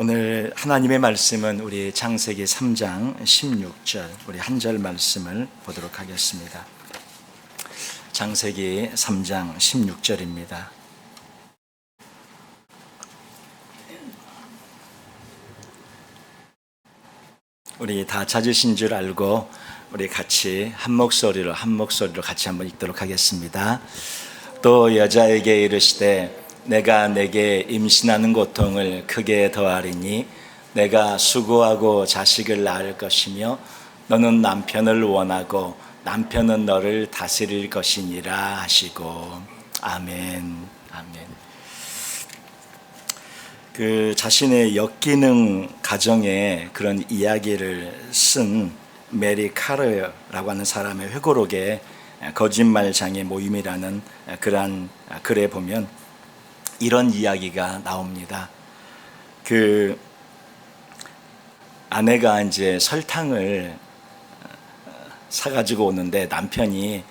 오늘 하나님의 말씀은 우리 창세기 3장 16절 우리 한 절 말씀을 보도록 하겠습니다. 창세기 3장 16절입니다. 우리 다 찾으신 줄 알고 우리 같이 한 목소리로 같이 한번 읽도록 하겠습니다. 또 여자에게 이르시되 내가 내게 임신하는 고통을 크게 더하리니 내가 수고하고 자식을 낳을 것이며 너는 남편을 원하고 남편은 너를 다스릴 것이니라 하시고. 아멘. 그 자신의 역기능 가정에 그런 이야기를 쓴 메리 카르라고 하는 사람의 회고록에 거짓말장애 모임이라는 그러한 글에 보면 이런 이야기가 나옵니다. 그 아내가 이제 설탕을 사가지고 오는데 남편이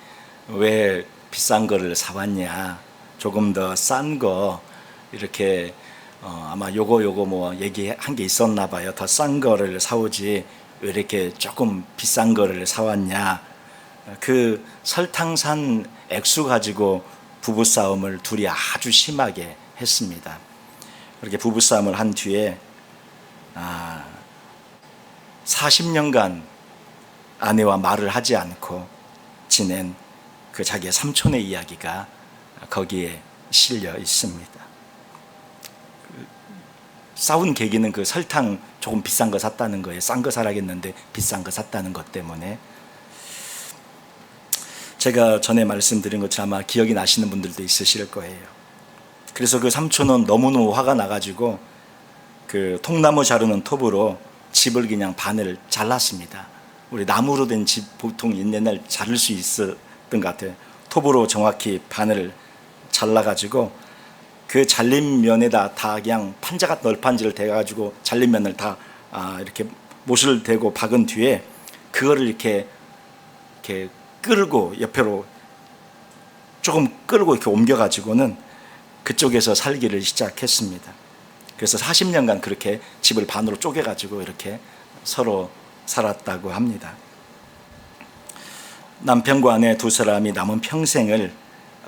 왜 비싼 거를 사왔냐, 조금 더 싼 거 이렇게 아마 요거 뭐 얘기한 게 있었나 봐요. 더 싼 거를 사오지 왜 이렇게 조금 비싼 거를 사왔냐. 그 설탕 산 액수 가지고 부부싸움을 둘이 아주 심하게 했습니다. 그렇게 부부싸움을 한 뒤에 40년간 아내와 말을 하지 않고 지낸 그 자기의 삼촌의 이야기가 거기에 실려 있습니다. 싸운 계기는 그 설탕 조금 비싼 거 샀다는 거예요. 싼 거 사라겠는데 비싼 거 샀다는 것 때문에. 제가 전에 말씀드린 것처럼 아마 기억이 나시는 분들도 있으실 거예요. 그래서 그 삼촌은 너무너무 화가 나가지고 그 통나무 자르는 톱으로 집을 그냥 반을 잘랐습니다. 우리 나무로 된 집 보통 옛날 자를 수 있었던 것 같아요. 톱으로 정확히 반을 잘라가지고 그 잘린 면에다 다 그냥 판자가 널판지를 대가지고 잘린 면을 다 이렇게 못을 대고 박은 뒤에 그거를 이렇게 끌고 옆으로 조금 끌고 이렇게 옮겨가지고는 그쪽에서 살기를 시작했습니다. 그래서 40년간 그렇게 집을 반으로 쪼개가지고 이렇게 서로 살았다고 합니다. 남편과 아내 두 사람이 남은 평생을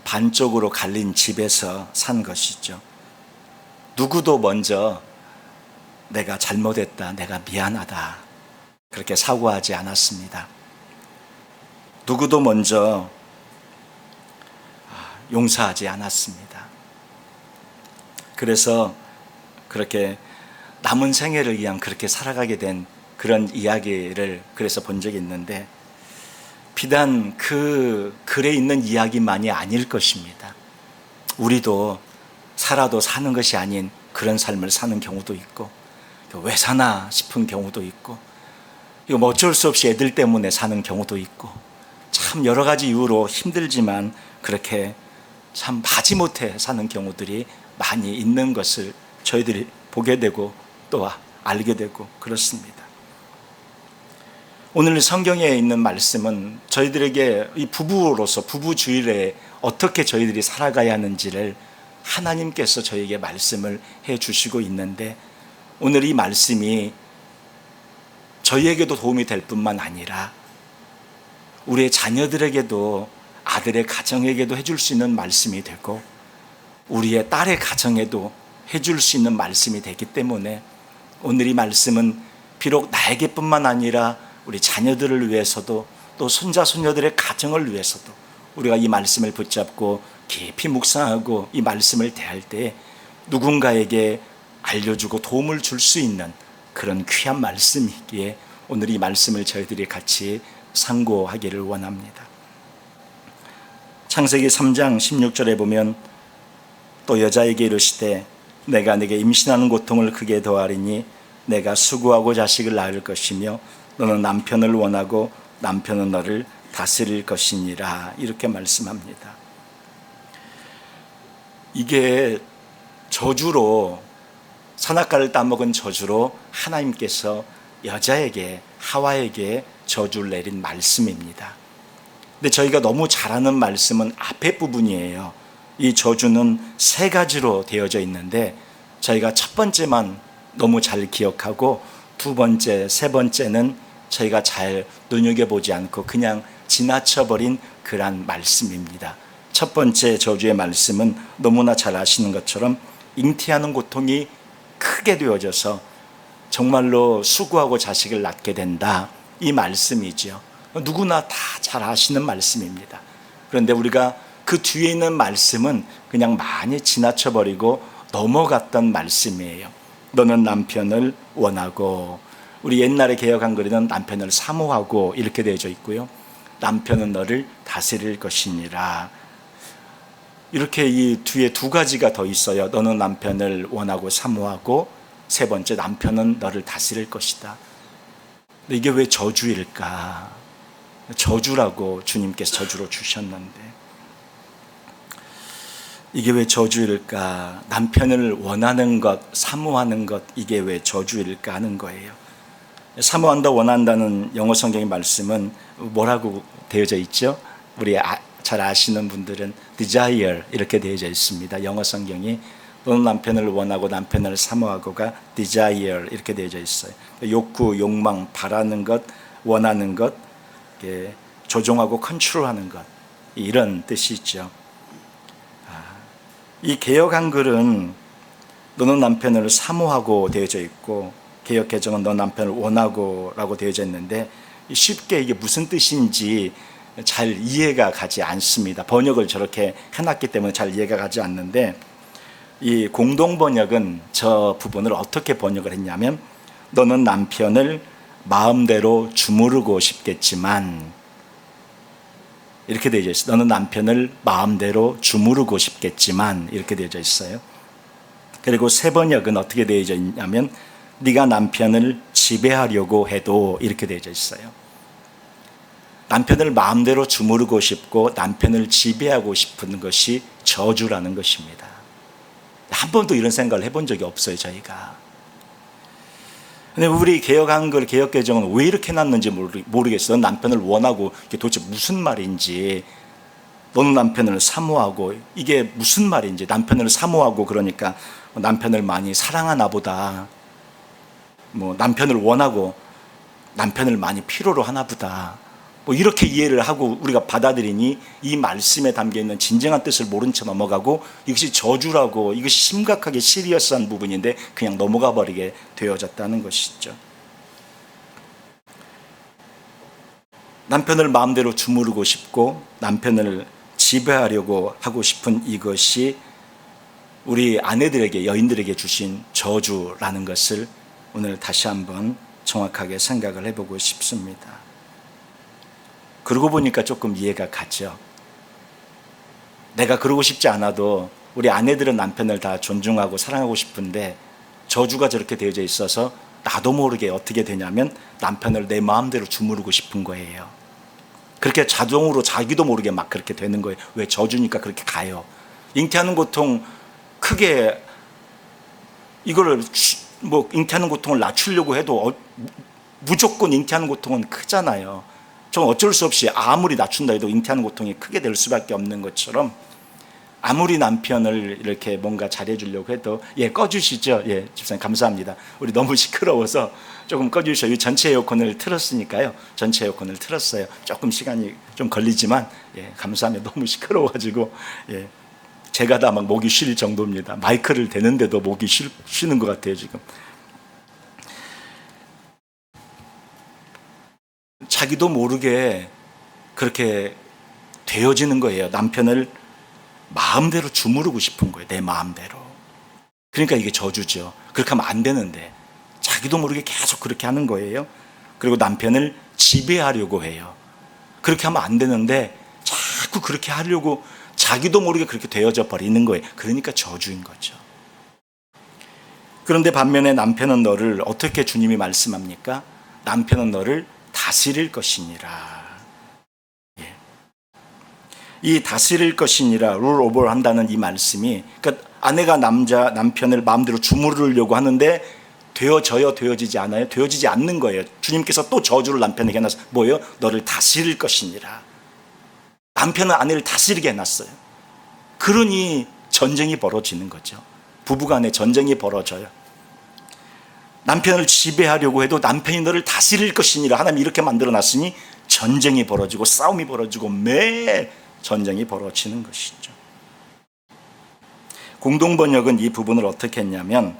반쪽으로 갈린 집에서 산 것이죠. 누구도 먼저 내가 잘못했다, 내가 미안하다 그렇게 사과하지 않았습니다. 누구도 먼저 용서하지 않았습니다. 그래서 그렇게 남은 생애를 그냥 그렇게 살아가게 된 그런 이야기를 그래서 본 적이 있는데, 비단 그 글에 있는 이야기만이 아닐 것입니다. 우리도 살아도 사는 것이 아닌 그런 삶을 사는 경우도 있고, 왜 사나 싶은 경우도 있고, 이거 뭐 어쩔 수 없이 애들 때문에 사는 경우도 있고, 참 여러 가지 이유로 힘들지만 그렇게 참 마지못해 사는 경우들이 많이 있는 것을 저희들이 보게 되고 또 알게 되고 그렇습니다. 오늘 성경에 있는 말씀은 저희들에게 이 부부로서 부부주일에 어떻게 저희들이 살아가야 하는지를 하나님께서 저에게 말씀을 해 주시고 있는데, 오늘 이 말씀이 저희에게도 도움이 될 뿐만 아니라 우리의 자녀들에게도, 아들의 가정에게도 해줄 수 있는 말씀이 되고 우리의 딸의 가정에도 해줄 수 있는 말씀이 되기 때문에 오늘 이 말씀은 비록 나에게뿐만 아니라 우리 자녀들을 위해서도 또 손자 손녀들의 가정을 위해서도 우리가 이 말씀을 붙잡고 깊이 묵상하고 이 말씀을 대할 때 누군가에게 알려주고 도움을 줄 수 있는 그런 귀한 말씀이기에 오늘 이 말씀을 저희들이 같이 상고하기를 원합니다. 창세기 3장 16절에 보면 또 여자에게 이르시되 내가 네게 임신하는 고통을 크게 더하리니 내가 수고하고 자식을 낳을 것이며 너는 남편을 원하고 남편은 너를 다스릴 것이니라, 이렇게 말씀합니다. 이게 저주로, 선악과를 따먹은 저주로 하나님께서 여자에게, 하와에게 저주를 내린 말씀입니다. 근데 저희가 너무 잘 아는 말씀은 앞에 부분이에요. 이 저주는 세 가지로 되어져 있는데 저희가 첫 번째만 너무 잘 기억하고, 두 번째, 세 번째는 저희가 잘 눈여겨보지 않고 그냥 지나쳐버린 그러한 말씀입니다. 첫 번째 저주의 말씀은 너무나 잘 아시는 것처럼 잉태하는 고통이 크게 되어져서 정말로 수고하고 자식을 낳게 된다, 이 말씀이죠. 누구나 다 잘 아시는 말씀입니다. 그런데 우리가 그 뒤에 있는 말씀은 그냥 많이 지나쳐버리고 넘어갔던 말씀이에요. 너는 남편을 원하고, 우리 옛날에 개역 한글에는 남편을 사모하고 이렇게 되어져 있고요. 남편은 너를 다스릴 것이니라. 이렇게 이 뒤에 두 가지가 더 있어요. 너는 남편을 원하고 사모하고, 세 번째 남편은 너를 다스릴 것이다. 근데 이게 왜 저주일까? 저주라고 주님께서 저주로 주셨는데 이게 왜 저주일까? 남편을 원하는 것, 사모하는 것, 이게 왜 저주일까 하는 거예요. 사모한다, 원한다는 영어 성경의 말씀은 뭐라고 되어져 있죠? 우리 잘 아시는 분들은 desire 이렇게 되어져 있습니다. 영어 성경이 너는 남편을 원하고 남편을 사모하고가 desire 이렇게 되어져 있어요. 욕구, 욕망, 바라는 것, 원하는 것, 조종하고 컨트롤하는 것, 이런 뜻이 있죠. 이 개역 한글은 너는 남편을 사모하고 되어져 있고, 개역 개정은 너 남편을 원하고 라고 되어져 있는데 쉽게 이게 무슨 뜻인지 잘 이해가 가지 않습니다. 번역을 저렇게 해놨기 때문에 잘 이해가 가지 않는데, 이 공동 번역은 저 부분을 어떻게 번역을 했냐면, 너는 남편을 마음대로 주무르고 싶겠지만, 이렇게 되어져 있어요. 너는 남편을 마음대로 주무르고 싶겠지만, 이렇게 되어져 있어요. 그리고 새 번역은 어떻게 되어져 있냐면, 네가 남편을 지배하려고 해도, 이렇게 되어져 있어요. 남편을 마음대로 주무르고 싶고 남편을 지배하고 싶은 것이 저주라는 것입니다. 한 번도 이런 생각을 해본 적이 없어요, 저희가. 근데 우리 개역 한글, 개역 개정은 왜 이렇게 해놨는지 모르겠어요. 남편을 원하고 이게 도대체 무슨 말인지, 너는 남편을 사모하고 이게 무슨 말인지, 남편을 사모하고 그러니까 남편을 많이 사랑하나 보다, 뭐 남편을 원하고 남편을 많이 필요로 하나 보다, 뭐 이렇게 이해를 하고 우리가 받아들이니 이 말씀에 담겨있는 진정한 뜻을 모른 채 넘어가고, 이것이 저주라고, 이것이 심각하게 시리어스한 부분인데 그냥 넘어가 버리게 되어졌다는 것이죠. 남편을 마음대로 주무르고 싶고 남편을 지배하려고 하고 싶은 이것이 우리 아내들에게, 여인들에게 주신 저주라는 것을 오늘 다시 한번 정확하게 생각을 해보고 싶습니다. 그러고 보니까 조금 이해가 가죠. 내가 그러고 싶지 않아도 우리 아내들은 남편을 다 존중하고 사랑하고 싶은데 저주가 저렇게 되어져 있어서 나도 모르게 어떻게 되냐면 남편을 내 마음대로 주무르고 싶은 거예요. 그렇게 자동으로 자기도 모르게 막 그렇게 되는 거예요. 왜? 저주니까 그렇게 가요. 잉태하는 고통 크게, 이거를 뭐 잉태하는 고통을 낮추려고 해도 무조건 잉태하는 고통은 크잖아요. 좀 어쩔 수 없이 아무리 낮춘다 해도 잉태하는 고통이 크게 될 수밖에 없는 것처럼, 아무리 남편을 이렇게 뭔가 잘해주려고 해도, 꺼주시죠. 집사님 감사합니다. 우리 너무 시끄러워서 조금 꺼주셔요. 전체 에어컨을 틀었으니까요. 전체 에어컨을 틀었어요. 조금 시간이 좀 걸리지만 감사합니다. 너무 시끄러워가지고 제가 다 막 목이 쉴 정도입니다. 마이크를 대는데도 목이 쉬는 것 같아요 지금. 자기도 모르게 그렇게 되어지는 거예요. 남편을 마음대로 주무르고 싶은 거예요. 내 마음대로. 그러니까 이게 저주죠. 그렇게 하면 안 되는데 자기도 모르게 계속 그렇게 하는 거예요. 그리고 남편을 지배하려고 해요. 그렇게 하면 안 되는데 자꾸 그렇게 하려고, 자기도 모르게 그렇게 되어져 버리는 거예요. 그러니까 저주인 거죠. 그런데 반면에 남편은 너를 어떻게 주님이 말씀합니까? 남편은 너를 다스릴 것이니라. 이 다스릴 것이니라, 룰 오버 한다는 이 말씀이, 그러니까 아내가 남편을 마음대로 주무르려고 하는데 되어지지 않아요. 되어지지 않는 거예요. 주님께서 또 저주를 남편에게 해놔서 뭐예요? 너를 다스릴 것이니라. 남편은 아내를 다스리게 해놨어요. 그러니 전쟁이 벌어지는 거죠. 부부간에 전쟁이 벌어져요. 남편을 지배하려고 해도 남편이 너를 다스릴 것이니라. 하나님이 이렇게 만들어놨으니 전쟁이 벌어지고 싸움이 벌어지고 매 전쟁이 벌어지는 것이죠. 공동번역은 이 부분을 어떻게 했냐면,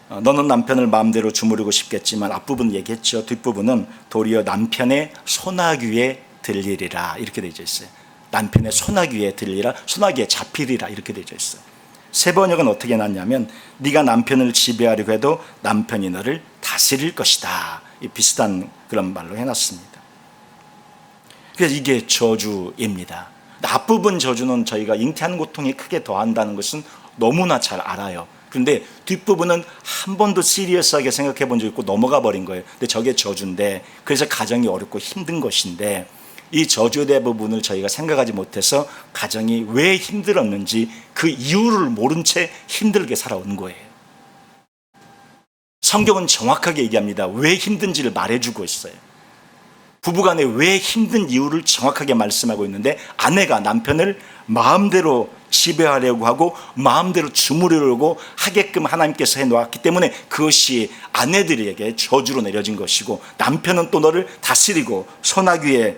너는 남편을 마음대로 주무르고 싶겠지만, 앞부분 얘기했죠. 뒷부분은 도리어 남편의 소나귀에 들리리라 이렇게 되어 있어요. 남편의 소나귀에 들리라, 소나귀에 잡히리라 이렇게 되어 있어요. 새 번역은 어떻게 해놨냐면, 네가 남편을 지배하려고 해도 남편이 너를 다스릴 것이다. 비슷한 그런 말로 해놨습니다. 그래서 이게 저주입니다. 앞부분 저주는 저희가 잉태한 고통이 크게 더한다는 것은 너무나 잘 알아요. 그런데 뒷부분은 한 번도 시리어스하게 생각해 본 적 있고 넘어가 버린 거예요. 근데 저게 저주인데, 그래서 가정이 어렵고 힘든 것인데, 이 저주에 대한 부분을 저희가 생각하지 못해서 가정이 왜 힘들었는지 그 이유를 모른 채 힘들게 살아온 거예요. 성경은 정확하게 얘기합니다. 왜 힘든지를 말해주고 있어요. 부부간에 왜 힘든 이유를 정확하게 말씀하고 있는데, 아내가 남편을 마음대로 지배하려고 하고 마음대로 주무르려고 하게끔 하나님께서 해놓았기 때문에 그것이 아내들에게 저주로 내려진 것이고, 남편은 또 너를 다스리고 소나귀에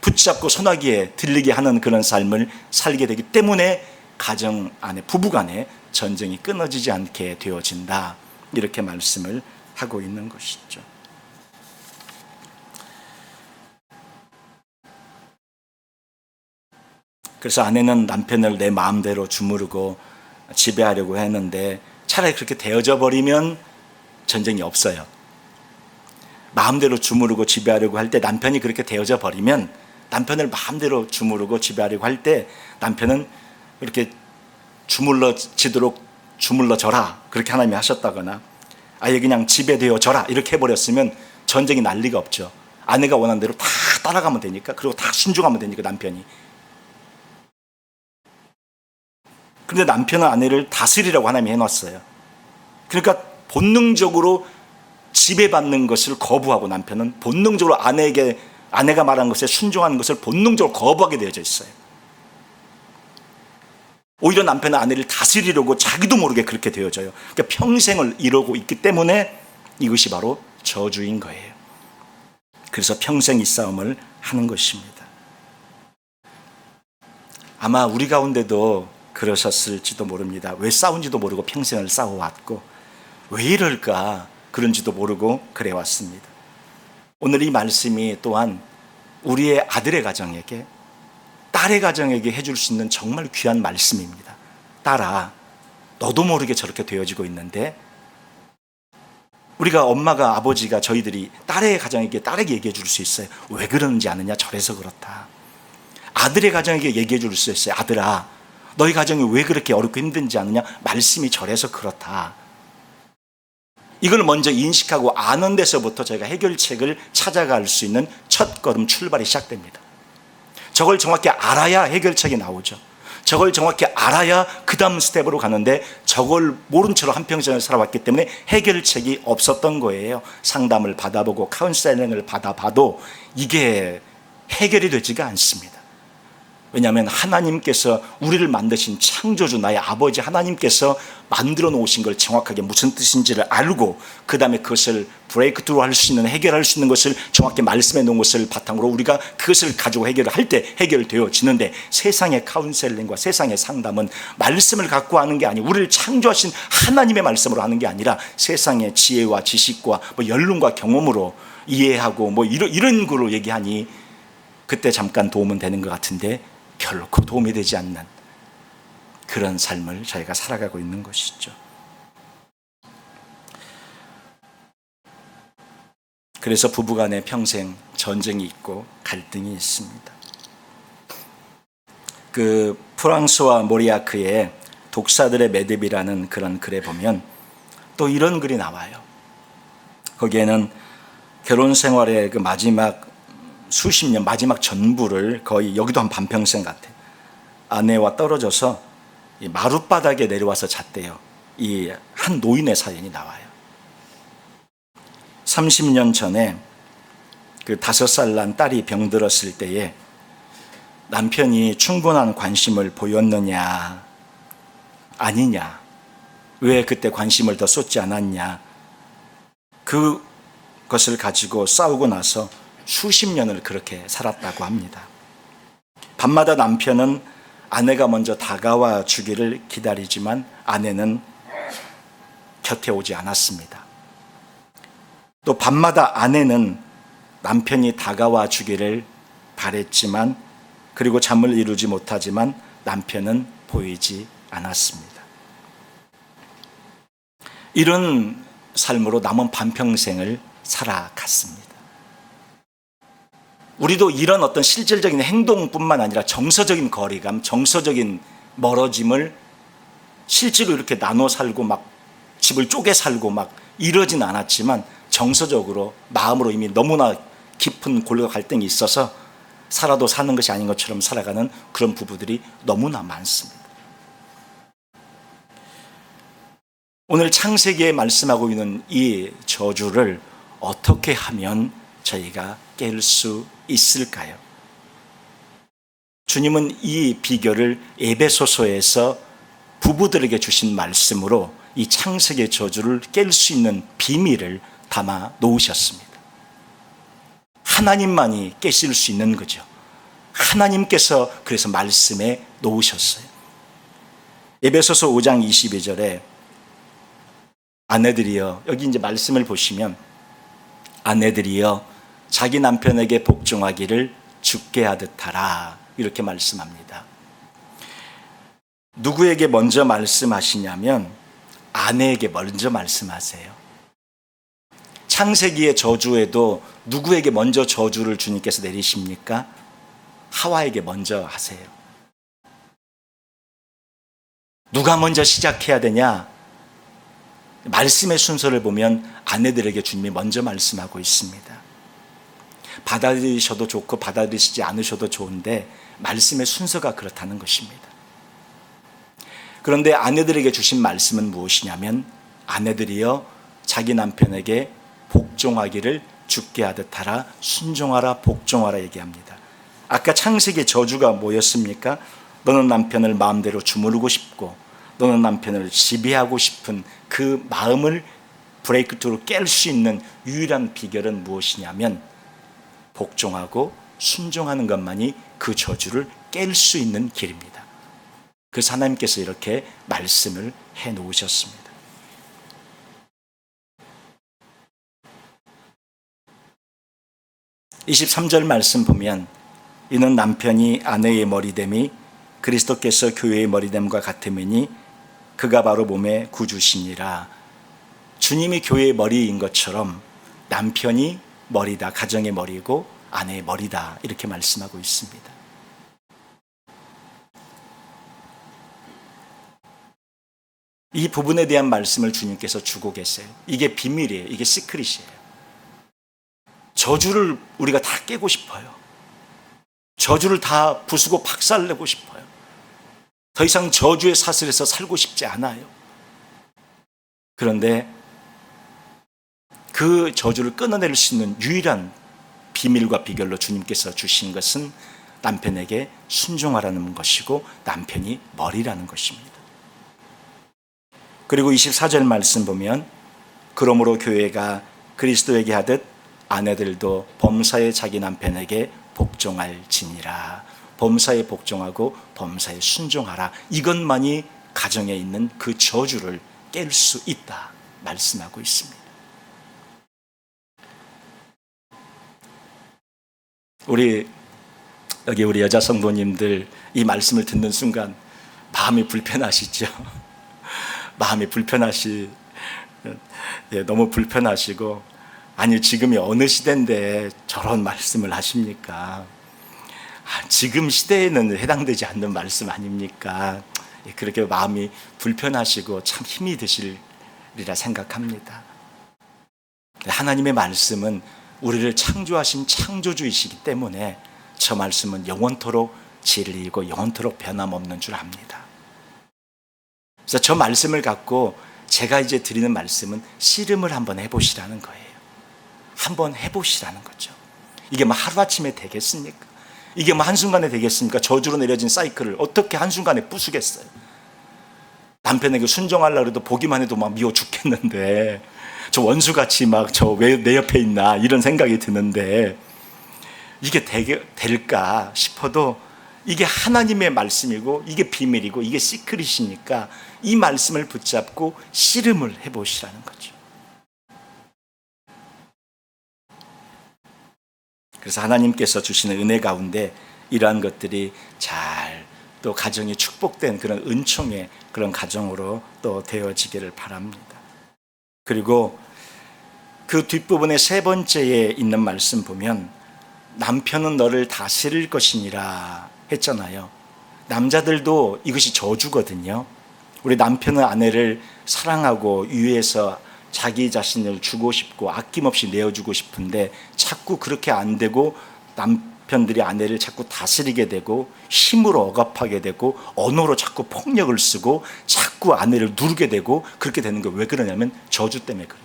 붙잡고 소나귀에 들리게 하는 그런 삶을 살게 되기 때문에 가정 안에, 부부 간에 전쟁이 끊어지지 않게 되어진다, 이렇게 말씀을 하고 있는 것이죠. 그래서 아내는 남편을 내 마음대로 주무르고 지배하려고 했는데, 차라리 그렇게 되어져 버리면 전쟁이 없어요. 마음대로 주무르고 지배하려고 할 때 남편이 그렇게 되어져 버리면, 남편을 마음대로 주무르고 지배하려고 할 때 남편은 그렇게 주물러지도록 주물러져라 그렇게 하나님이 하셨다거나, 아예 그냥 지배되어져라 이렇게 해버렸으면 전쟁이 날 리가 없죠. 아내가 원하는 대로 다 따라가면 되니까, 그리고 다 순종하면 되니까 남편이. 그런데 남편은 아내를 다스리라고 하나님이 해놨어요. 그러니까 본능적으로 지배받는 것을 거부하고, 남편은 본능적으로 아내가 말한 것에 순종하는 것을 본능적으로 거부하게 되어져 있어요. 오히려 남편은 아내를 다스리려고 자기도 모르게 그렇게 되어져요. 그러니까 평생을 이러고 있기 때문에 이것이 바로 저주인 거예요. 그래서 평생 이 싸움을 하는 것입니다. 아마 우리 가운데도 그러셨을지도 모릅니다. 왜 싸운지도 모르고 평생을 싸워왔고, 왜 이럴까 그런지도 모르고 그래왔습니다. 오늘 이 말씀이 또한 우리의 아들의 가정에게, 딸의 가정에게 해줄 수 있는 정말 귀한 말씀입니다. 딸아, 너도 모르게 저렇게 되어지고 있는데, 우리가 엄마가, 아버지가, 저희들이 딸의 가정에게, 딸에게 얘기해 줄 수 있어요. 왜 그러는지 아느냐? 저래서 그렇다. 아들의 가정에게 얘기해 줄 수 있어요. 아들아, 너희 가정이 왜 그렇게 어렵고 힘든지 아느냐? 말씀이 저래서 그렇다. 이걸 먼저 인식하고 아는 데서부터 저희가 해결책을 찾아갈 수 있는 첫 걸음, 출발이 시작됩니다. 저걸 정확히 알아야 해결책이 나오죠. 저걸 정확히 알아야 그 다음 스텝으로 가는데, 저걸 모른 채로 한평생을 살아왔기 때문에 해결책이 없었던 거예요. 상담을 받아보고 카운셀링을 받아봐도 이게 해결이 되지가 않습니다. 왜냐하면 하나님께서 우리를 만드신 창조주, 나의 아버지 하나님께서 만들어 놓으신 걸 정확하게 무슨 뜻인지를 알고, 그 다음에 그것을 브레이크트루 할 수 있는, 해결할 수 있는 것을 정확히 말씀해 놓은 것을 바탕으로 우리가 그것을 가지고 해결을 할 때 해결되어지는데, 세상의 카운셀링과 세상의 상담은 말씀을 갖고 하는 게 아니고, 우리를 창조하신 하나님의 말씀으로 하는 게 아니라 세상의 지혜와 지식과 연륜과 경험으로 이해하고 이런 걸로 얘기하니 그때 잠깐 도움은 되는 것 같은데 결코 도움이 되지 않는 그런 삶을 저희가 살아가고 있는 것이죠. 그래서 부부간에 평생 전쟁이 있고 갈등이 있습니다. 그 프랑스와 모리아크의 독사들의 매듭이라는 그런 글에 보면 또 이런 글이 나와요. 거기에는 결혼 생활의 그 마지막 수십 년, 마지막 전부를 거의, 여기도 한 반평생 같아, 아내와 떨어져서 이 마룻바닥에 내려와서 잤대요. 이 한 노인의 사연이 나와요. 30년 전에 그 5살 난 딸이 병들었을 때에 남편이 충분한 관심을 보였느냐 아니냐, 왜 그때 관심을 더 쏟지 않았냐, 그것을 가지고 싸우고 나서 수십 년을 그렇게 살았다고 합니다. 밤마다 남편은 아내가 먼저 다가와 주기를 기다리지만 아내는 곁에 오지 않았습니다. 또 밤마다 아내는 남편이 다가와 주기를 바랬지만, 그리고 잠을 이루지 못하지만 남편은 보이지 않았습니다. 이런 삶으로 남은 반평생을 살아갔습니다. 우리도 이런 어떤 실질적인 행동뿐만 아니라 정서적인 거리감, 정서적인 멀어짐을 실제로 이렇게 나눠 살고 막 집을 쪼개 살고 막 이러진 않았지만, 정서적으로 마음으로 이미 너무나 깊은 골과 갈등이 있어서 살아도 사는 것이 아닌 것처럼 살아가는 그런 부부들이 너무나 많습니다. 오늘 창세기에 말씀하고 있는 이 저주를 어떻게 하면 저희가 깰 수 있을까요? 주님은 이 비결을 에베소서에서 부부들에게 주신 말씀으로 이 창세기의 저주를 깰 수 있는 비밀을 담아 놓으셨습니다. 하나님만이 깨실 수 있는 거죠. 하나님께서 그래서 말씀에 놓으셨어요. 에베소서 5장 22절에 아내들이여, 여기 이제 말씀을 보시면 아내들이여 자기 남편에게 복종하기를 주께 하듯 하라, 이렇게 말씀합니다. 누구에게 먼저 말씀하시냐면 아내에게 먼저 말씀하세요. 창세기의 저주에도 누구에게 먼저 저주를 주님께서 내리십니까? 하와에게 먼저 하세요. 누가 먼저 시작해야 되냐? 말씀의 순서를 보면 아내들에게 주님이 먼저 말씀하고 있습니다. 받아들이셔도 좋고 받아들이시지 않으셔도 좋은데 말씀의 순서가 그렇다는 것입니다. 그런데 아내들에게 주신 말씀은 무엇이냐면 아내들이여 자기 남편에게 복종하기를 주께 하듯 하라, 순종하라, 복종하라 얘기합니다. 아까 창세기의 저주가 뭐였습니까? 너는 남편을 마음대로 주무르고 싶고 너는 남편을 지배하고 싶은 그 마음을 브레이크트로 깰 수 있는 유일한 비결은 무엇이냐면 복종하고 순종하는 것만이 그 저주를 깰 수 있는 길입니다. 그래서 하나님께서 이렇게 말씀을 해 놓으셨습니다. 23절 말씀 보면 이는 남편이 아내의 머리됨이 그리스도께서 교회의 머리됨과 같음이니 그가 바로 몸의 구주시니라. 주님이 교회의 머리인 것처럼 남편이 머리다, 가정의 머리고 아내의 머리다, 이렇게 말씀하고 있습니다. 이 부분에 대한 말씀을 주님께서 주고 계세요. 이게 비밀이에요. 이게 시크릿이에요. 저주를 우리가 다 깨고 싶어요. 저주를 다 부수고 박살내고 싶어요. 더 이상 저주의 사슬에서 살고 싶지 않아요. 그런데 그 저주를 끊어낼 수 있는 유일한 비밀과 비결로 주님께서 주신 것은 남편에게 순종하라는 것이고 남편이 머리라는 것입니다. 그리고 24절 말씀 보면 그러므로 교회가 그리스도에게 하듯 아내들도 범사에 자기 남편에게 복종할지니라. 범사에 복종하고 범사에 순종하라. 이것만이 가정에 있는 그 저주를 깰 수 있다 말씀하고 있습니다. 우리 여자 성도님들 이 말씀을 듣는 순간 마음이 불편하시죠? 마음이 너무 불편하시고, 아니 지금이 어느 시대인데 저런 말씀을 하십니까? 지금 시대에는 해당되지 않는 말씀 아닙니까? 그렇게 마음이 불편하시고 참 힘이 드시리라 생각합니다. 하나님의 말씀은 우리를 창조하신 창조주이시기 때문에 저 말씀은 영원토록 진리이고 영원토록 변함없는 줄 압니다. 그래서 저 말씀을 갖고 제가 이제 드리는 말씀은 씨름을 한번 해보시라는 거예요. 한번 해보시라는 거죠. 이게 뭐 하루아침에 되겠습니까? 이게 뭐 한순간에 되겠습니까? 저주로 내려진 사이클을 어떻게 한순간에 부수겠어요? 남편에게 순종하려고 해도 보기만 해도 막 미워 죽겠는데 저 원수같이 막 저 왜 내 옆에 있나 이런 생각이 드는데 이게 될까 싶어도 이게 하나님의 말씀이고 이게 비밀이고 이게 시크릿이니까 이 말씀을 붙잡고 씨름을 해보시라는 거죠. 그래서 하나님께서 주시는 은혜 가운데 이러한 것들이 잘 또 가정이 축복된 그런 은총의 그런 가정으로 또 되어지기를 바랍니다. 그리고 그 뒷부분의 세 번째에 있는 말씀 보면 남편은 너를 다스릴 것이니라 했잖아요. 남자들도 이것이 저주거든요. 우리 남편은 아내를 사랑하고 위해서 자기 자신을 주고 싶고 아낌없이 내어주고 싶은데 자꾸 그렇게 안 되고 남편들이 아내를 자꾸 다스리게 되고 힘으로 억압하게 되고 언어로 자꾸 폭력을 쓰고 자꾸 아내를 누르게 되고 그렇게 되는 게 왜 그러냐면 저주 때문에 그래요.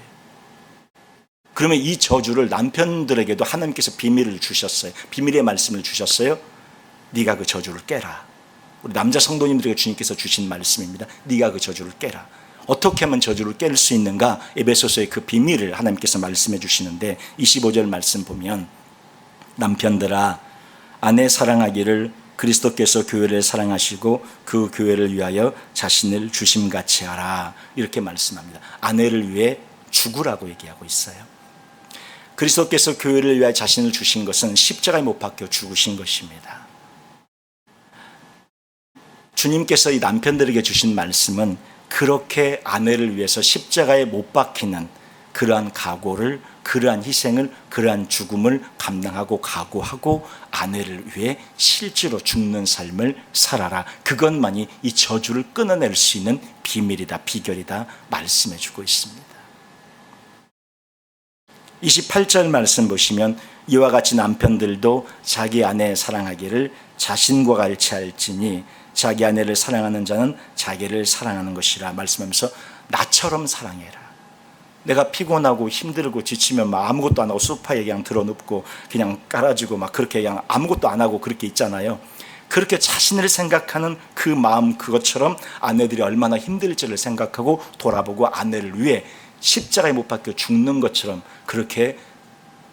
그러면 이 저주를 남편들에게도 하나님께서 비밀을 주셨어요. 비밀의 말씀을 주셨어요. 네가 그 저주를 깨라. 우리 남자 성도님들에게 주님께서 주신 말씀입니다. 네가 그 저주를 깨라. 어떻게 하면 저주를 깰 수 있는가? 에베소서의 그 비밀을 하나님께서 말씀해 주시는데 25절 말씀 보면 남편들아 아내 사랑하기를 그리스도께서 교회를 사랑하시고 그 교회를 위하여 자신을 주심같이 하라. 이렇게 말씀합니다. 아내를 위해 죽으라고 얘기하고 있어요. 그리스도께서 교회를 위하여 자신을 주신 것은 십자가에 못 박혀 죽으신 것입니다. 주님께서 이 남편들에게 주신 말씀은 그렇게 아내를 위해서 십자가에 못 박히는 그러한 각오를, 그러한 희생을, 그러한 죽음을 감당하고 각오하고 아내를 위해 실제로 죽는 삶을 살아라. 그것만이 이 저주를 끊어낼 수 있는 비밀이다, 비결이다 말씀해 주고 있습니다. 28절 말씀 보시면 이와 같이 남편들도 자기 아내 사랑하기를 자신과 같이 할지니 자기 아내를 사랑하는 자는 자기를 사랑하는 것이라 말씀하면서 나처럼 사랑해라. 내가 피곤하고 힘들고 지치면 막 아무것도 안 하고 소파에 그냥 드러눕고 그냥 깔아주고 막 그렇게 그냥 아무것도 안 하고 그렇게 있잖아요. 그렇게 자신을 생각하는 그 마음, 그것처럼 아내들이 얼마나 힘들지를 생각하고 돌아보고 아내를 위해 십자가에 못 박혀 죽는 것처럼 그렇게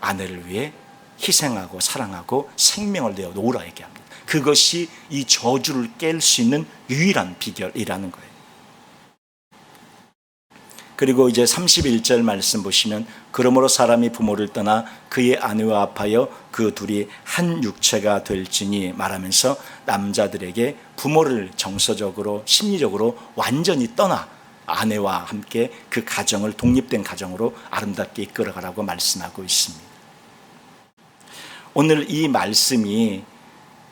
아내를 위해 희생하고 사랑하고 생명을 내어 놓으라 얘기합니다. 그것이 이 저주를 깰 수 있는 유일한 비결이라는 거예요. 그리고 이제 31절 말씀 보시면 그러므로 사람이 부모를 떠나 그의 아내와 합하여 그 둘이 한 육체가 될지니 말하면서 남자들에게 부모를 정서적으로 심리적으로 완전히 떠나 아내와 함께 그 가정을 독립된 가정으로 아름답게 이끌어가라고 말씀하고 있습니다. 오늘 이 말씀이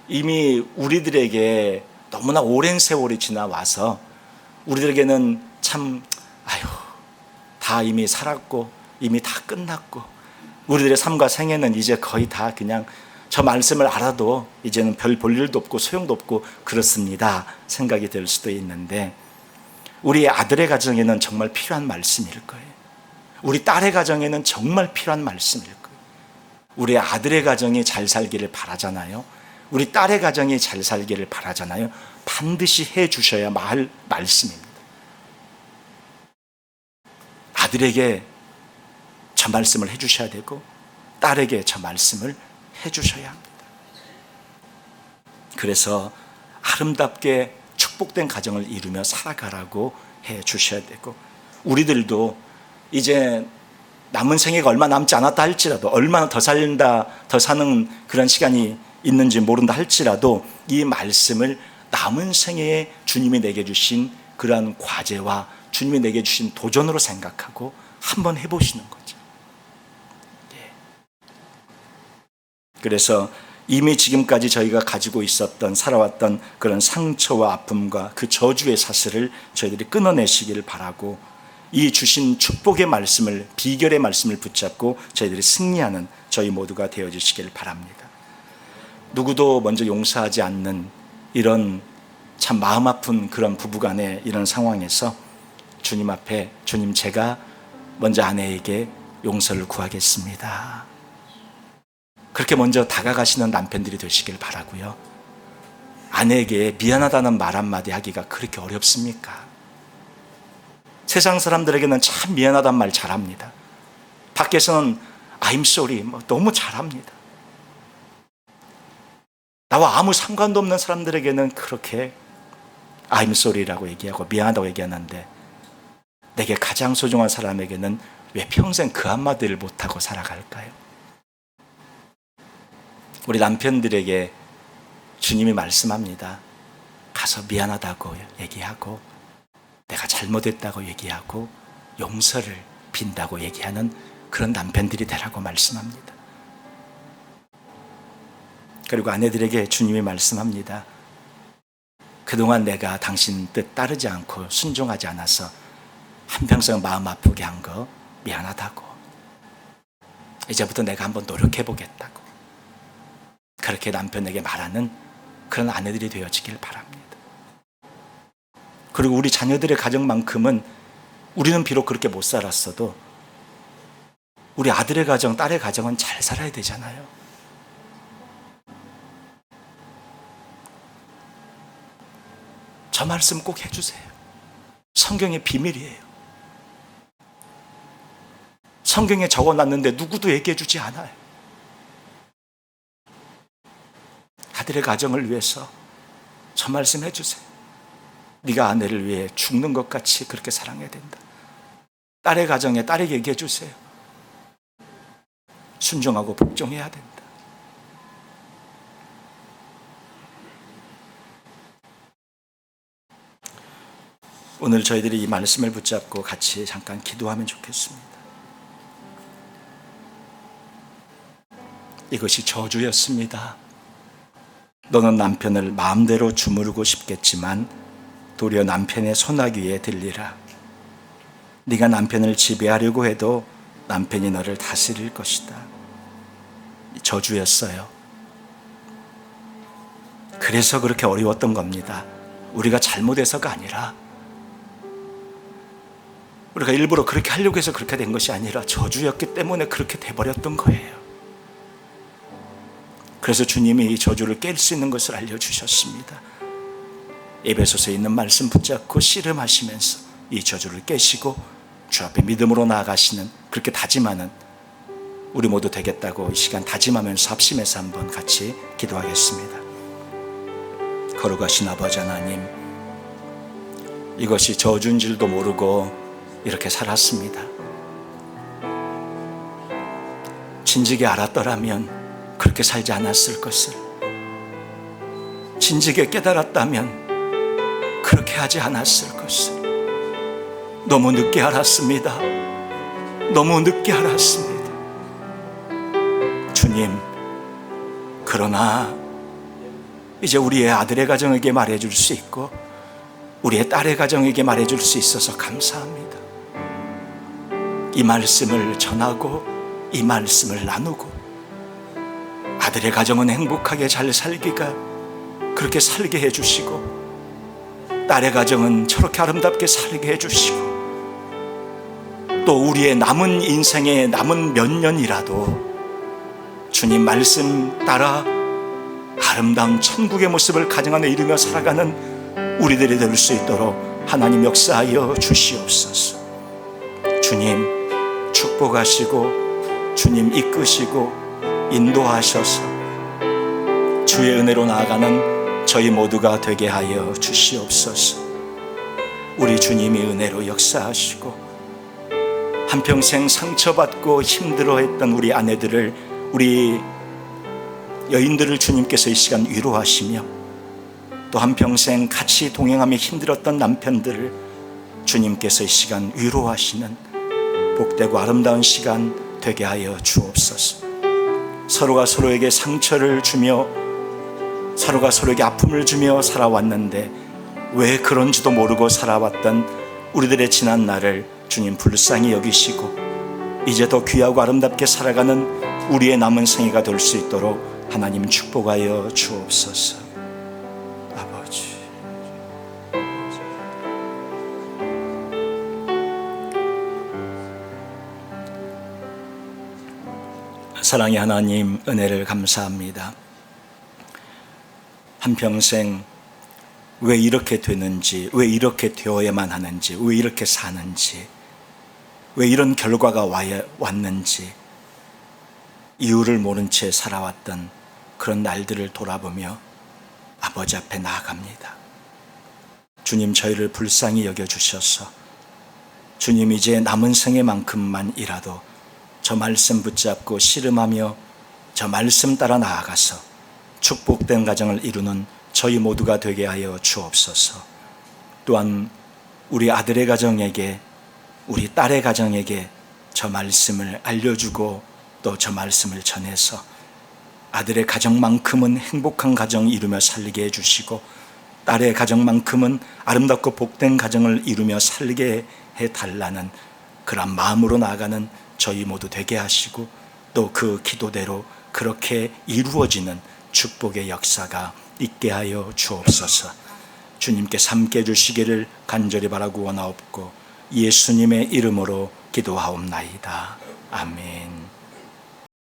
이미 우리들에게 너무나 오랜 세월이 지나와서 우리들에게는 참 다 이미 살았고 이미 다 끝났고 우리들의 삶과 생애는 이제 거의 다 그냥 저 말씀을 알아도 이제는 별 볼 일도 없고 소용도 없고 그렇습니다 생각이 될 수도 있는데 우리 아들의 가정에는 정말 필요한 말씀일 거예요. 우리 딸의 가정에는 정말 필요한 말씀일 거예요. 우리 아들의 가정이 잘 살기를 바라잖아요. 우리 딸의 가정이 잘 살기를 바라잖아요. 반드시 해 주셔야 할 말씀입니다. 아들에게 저 말씀을 해 주셔야 되고 딸에게 저 말씀을 해 주셔야 합니다. 그래서 아름답게 축복된 가정을 이루며 살아가라고 해 주셔야 되고 우리들도 이제 남은 생애가 얼마 남지 않았다 할지라도 얼마나 더 살다 더 사는 그런 시간이 있는지 모른다 할지라도 이 말씀을 남은 생애에 주님이 내게 주신 그러한 과제와 주님이 내게 주신 도전으로 생각하고 한번 해보시는 거죠. 그래서 이미 지금까지 저희가 가지고 있었던 살아왔던 그런 상처와 아픔과 그 저주의 사슬을 저희들이 끊어내시기를 바라고 이 주신 축복의 말씀을 비결의 말씀을 붙잡고 저희들이 승리하는 저희 모두가 되어주시기를 바랍니다. 누구도 먼저 용서하지 않는 이런 참 마음 아픈 그런 부부간의 이런 상황에서 주님 앞에 주님 제가 먼저 아내에게 용서를 구하겠습니다. 그렇게 먼저 다가가시는 남편들이 되시길 바라고요. 아내에게 미안하다는 말 한마디 하기가 그렇게 어렵습니까? 세상 사람들에게는 참 미안하단 말 잘합니다. 밖에서는 I'm sorry 너무 잘합니다. 나와 아무 상관도 없는 사람들에게는 그렇게 I'm sorry라고 얘기하고 미안하다고 얘기하는데, 내게 가장 소중한 사람에게는 왜 평생 그 한마디를 못하고 살아갈까요? 우리 남편들에게 주님이 말씀합니다. 가서 미안하다고 얘기하고, 내가 잘못했다고 얘기하고, 용서를 빈다고 얘기하는 그런 남편들이 되라고 말씀합니다. 그리고 아내들에게 주님이 말씀합니다. 그동안 내가 당신 뜻 따르지 않고 순종하지 않아서 한평생 마음 아프게 한 거 미안하다고. 이제부터 내가 한번 노력해 보겠다고. 그렇게 남편에게 말하는 그런 아내들이 되어지길 바랍니다. 그리고 우리 자녀들의 가정만큼은 우리는 비록 그렇게 못 살았어도 우리 아들의 가정, 딸의 가정은 잘 살아야 되잖아요. 저 말씀 꼭 해주세요. 성경의 비밀이에요. 성경에 적어놨는데 누구도 얘기해주지 않아요. 아들의 가정을 위해서 저 말씀 해주세요. 네가 아내를 위해 죽는 것 같이 그렇게 사랑해야 된다. 딸의 가정에 딸에게 얘기해 주세요. 순종하고 복종해야 된다. 오늘 저희들이 이 말씀을 붙잡고 같이 잠깐 기도하면 좋겠습니다. 이것이 저주였습니다. 너는 남편을 마음대로 주무르고 싶겠지만 도리어 남편의 손아귀에 들리라. 네가 남편을 지배하려고 해도 남편이 너를 다스릴 것이다. 저주였어요. 그래서 그렇게 어려웠던 겁니다. 우리가 잘못해서가 아니라, 우리가 일부러 그렇게 하려고 해서 그렇게 된 것이 아니라 저주였기 때문에 그렇게 돼버렸던 거예요. 그래서 주님이 이 저주를 깰 수 있는 것을 알려주셨습니다. 에베소서에 있는 말씀 붙잡고 씨름하시면서 이 저주를 깨시고 주 앞에 믿음으로 나아가시는, 그렇게 다짐하는 우리 모두 되겠다고 이 시간 다짐하면서 합심해서 한번 같이 기도하겠습니다. 거룩하신 아버지 하나님, 이것이 저주인 줄도 모르고 이렇게 살았습니다. 진즉에 알았더라면 그렇게 살지 않았을 것을, 진즉에 깨달았다면 그렇게 하지 않았을 것을 너무 늦게 알았습니다. 너무 늦게 알았습니다. 주님, 그러나 이제 우리의 아들의 가정에게 말해줄 수 있고 우리의 딸의 가정에게 말해줄 수 있어서 감사합니다. 이 말씀을 전하고 이 말씀을 나누고 아들의 가정은 행복하게 잘 살기가 그렇게 살게 해주시고, 딸의 가정은 저렇게 아름답게 살게 해주시고, 또 우리의 남은 인생의 남은 몇 년이라도 주님 말씀 따라 아름다운 천국의 모습을 가정 안에 이루며 살아가는 우리들이 될 수 있도록 하나님 역사하여 주시옵소서. 주님 축복하시고 주님 이끄시고 인도하셔서 주의 은혜로 나아가는 저희 모두가 되게 하여 주시옵소서. 우리 주님이 은혜로 역사하시고 한평생 상처받고 힘들어했던 우리 아내들을, 우리 여인들을 주님께서 이 시간 위로하시며, 또 한평생 같이 동행하며 힘들었던 남편들을 주님께서 이 시간 위로하시는 복되고 아름다운 시간 되게 하여 주옵소서. 서로가 서로에게 상처를 주며 서로가 서로에게 아픔을 주며 살아왔는데 왜 그런지도 모르고 살아왔던 우리들의 지난 날을 주님 불쌍히 여기시고 이제 더 귀하고 아름답게 살아가는 우리의 남은 생애가 될 수 있도록 하나님 축복하여 주옵소서. 아버지, 사랑의 하나님, 은혜를 감사합니다. 한평생 왜 이렇게 되는지, 왜 이렇게 되어야만 하는지, 왜 이렇게 사는지, 왜 이런 결과가 왔는지 이유를 모른 채 살아왔던 그런 날들을 돌아보며 아버지 앞에 나아갑니다. 주님, 저희를 불쌍히 여겨주셔서 주님, 이제 남은 생애만큼만이라도 저 말씀 붙잡고 씨름하며 저 말씀 따라 나아가서 축복된 가정을 이루는 저희 모두가 되게 하여 주옵소서. 또한 우리 아들의 가정에게, 우리 딸의 가정에게 저 말씀을 알려주고 또 저 말씀을 전해서 아들의 가정만큼은 행복한 가정 이루며 살게 해주시고 딸의 가정만큼은 아름답고 복된 가정을 이루며 살게 해달라는 그런 마음으로 나아가는 저희 모두 되게 하시고 또 그 기도대로 그렇게 이루어지는 축복의 역사가 있게 하여 주옵소서. 주님께서 함께 해주시기를 간절히 바라고 원하옵고 예수님의 이름으로 기도하옵나이다. 아멘.